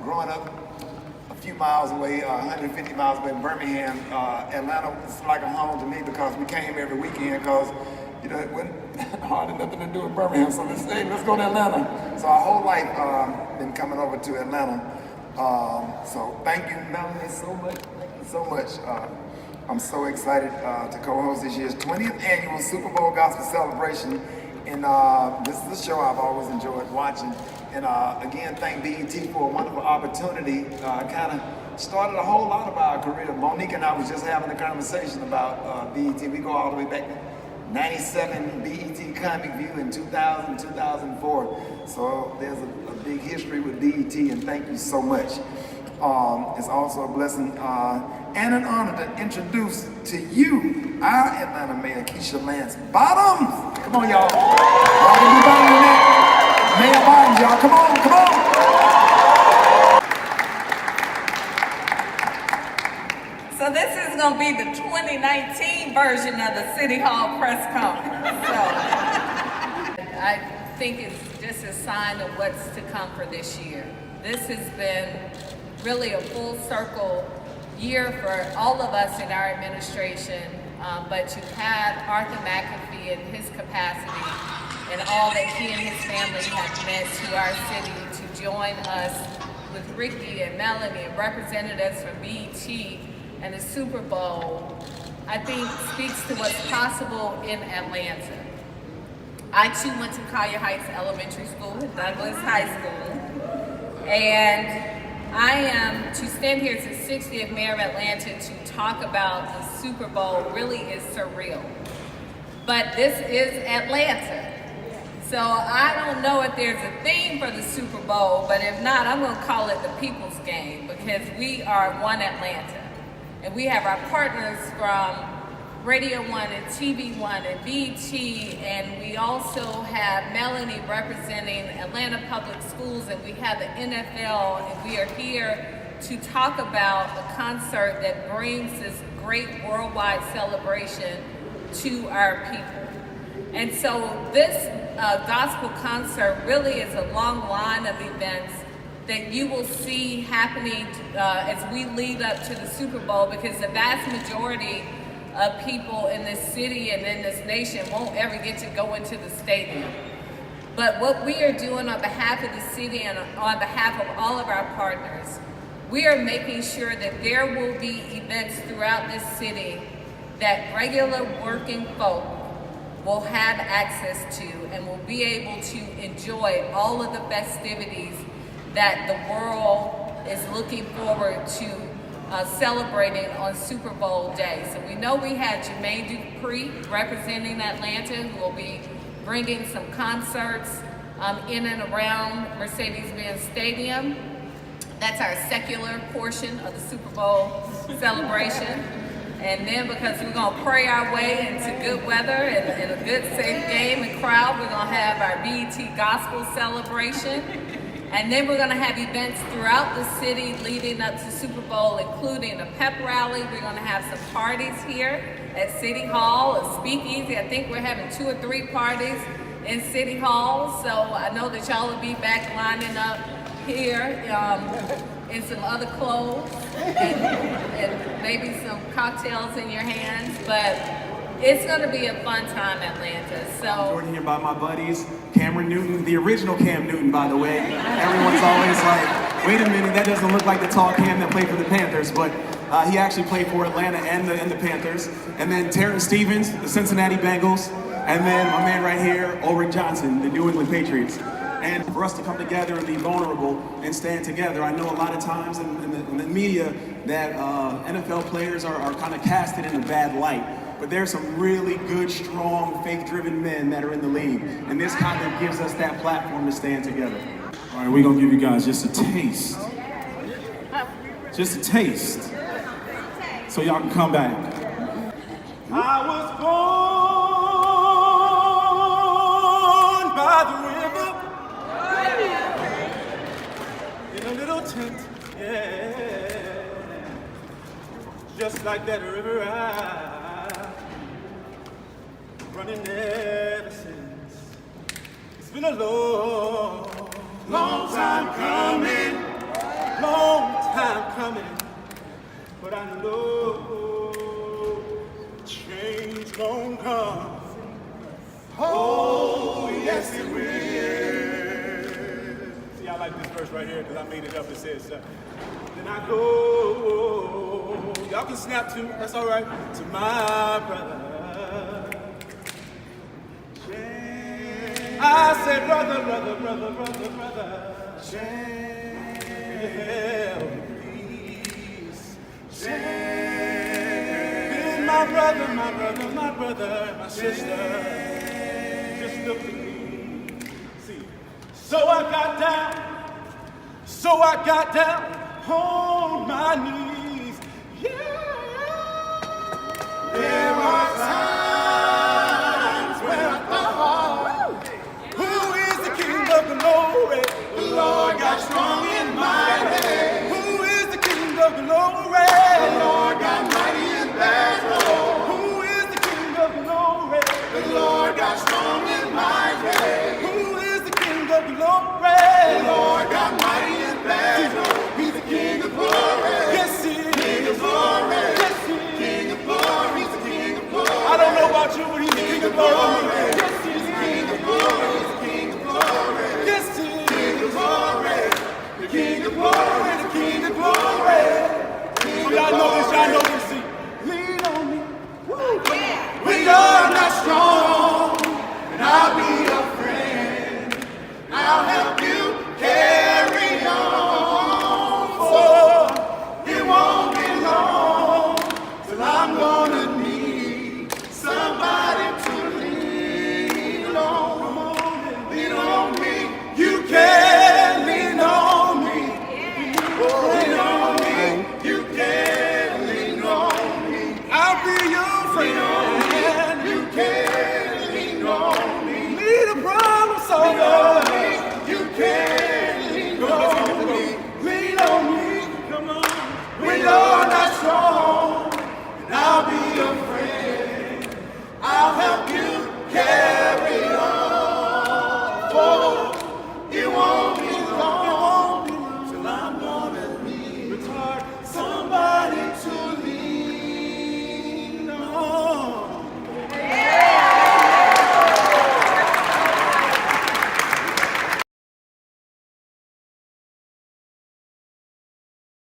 growing up a few miles away, 150 miles away in Birmingham, Atlanta was like a home to me because we came every weekend because, you know, it wasn't hardly nothing to do in Birmingham. So let's go to Atlanta. So our whole life been coming over to Atlanta. So thank you, Melanie, so much. Thank you so much. I'm so excited to co-host this year's 20th annual Super Bowl Gospel Celebration. And this is a show I've always enjoyed watching. And again, thank BET for a wonderful opportunity. Kind of started a whole lot of our career. Monique and I was just having a conversation about BET. We go all the way back to 97 BET Comic View in 2000, 2004. So there's a big history with BET, and thank you so much. It's also a blessing and an honor to introduce to you our Atlanta Mayor Keisha Bottoms. Come on, y'all. Y'all can be better than that. Mayor Bottoms, y'all. Come on, come on. So this is going to be the 2019 version of the City Hall press conference. So I think it's just a sign of what's to come for this year. This has been really a full circle year for all of us in our administration, but to have Arthur McAfee in his capacity and all that he and his family have meant to our city to join us with Rickey and Melanie and representatives from BET and the Super Bowl, I think speaks to what's possible in Atlanta. I too went to Collier Heights Elementary School, Douglas High School, and I am to stand here as the 60th mayor of Atlanta to talk about the Super Bowl really is surreal. But this is Atlanta. So I don't know if there's a theme for the Super Bowl, but if not, I'm going to call it the People's Game because we are one Atlanta. And we have our partners from Radio 1 and TV 1 and BET, and we also have Melanie representing Atlanta Public Schools, and we have the NFL, and we are here to talk about a concert that brings this great worldwide celebration to our people. And so this gospel concert really is a long line of events that you will see happening as we lead up to the Super Bowl, because the vast majority of people in this city and in this nation won't ever get to go into the stadium. But what we are doing on behalf of the city and on behalf of all of our partners, we are making sure that there will be events throughout this city that regular working folk will have access to and will be able to enjoy all of the festivities that the world is looking forward to celebrating on Super Bowl day. So we know we had Jermaine Dupri representing Atlanta, who will be bringing some concerts in and around Mercedes-Benz Stadium. That's our secular portion of the Super Bowl celebration. And then because we're going to pray our way into good weather and a good, safe game and crowd, we're going to have our BET Gospel celebration. And then we're going to have events throughout the city leading up to Super Bowl, including a pep rally. We're going to have some parties here at City Hall, a speakeasy. I think we're having 2 or 3 parties in City Hall. So I know that y'all will be back lining up here in some other clothes and maybe some cocktails in your hands. But it's going to be a fun time, Atlanta. So I'm joined here by my buddies, Cameron Newton, the original Cam Newton, by the way. Everyone's always like, wait a minute, that doesn't look like the tall Cam that played for the Panthers, but he actually played for Atlanta and the Panthers. And then Terrence Stevens, the Cincinnati Bengals. And then my man right here, Ulrich Johnson, the New England Patriots. And for us to come together and be vulnerable and stand together, I know a lot of times in the media that NFL players are kind of casted in a bad light. But there's some really good, strong, faith-driven men that are in the league. And this kind of gives us that platform to stand together. All right, we're going to give you guys just a taste. Just a taste. So y'all can come back. I was born by the river in a little tent, yeah, just like that river running ever since. It's been a long, long time coming. gonna come. Oh, yes, it will. See, I like this verse right here because I made it up. It says, then I go, y'all can snap too, that's all right, to my brother. I say, brother, brother, brother, brother, brother, please, my brother, my brother, my brother, my sister, just look at me. See, so I got down on my knees. Yeah. There are times when I thought, who is the King of glory? The Lord God strong and mighty. Who is the King of glory? The Lord God mighty in battle. Who is the King of glory? The Lord God strong and mighty. Who is the King of glory? The Lord God mighty in battle. He's the King of glory. Yes, he is. King of glory. Yes, he is. King of glory. He's the King of glory. I don't know about you, but he's the King of glory. Yes, he's the King of glory. He's the King of glory. Yes, he is. King of glory. The King of glory. The King of glory. Y'all know this. Y'all know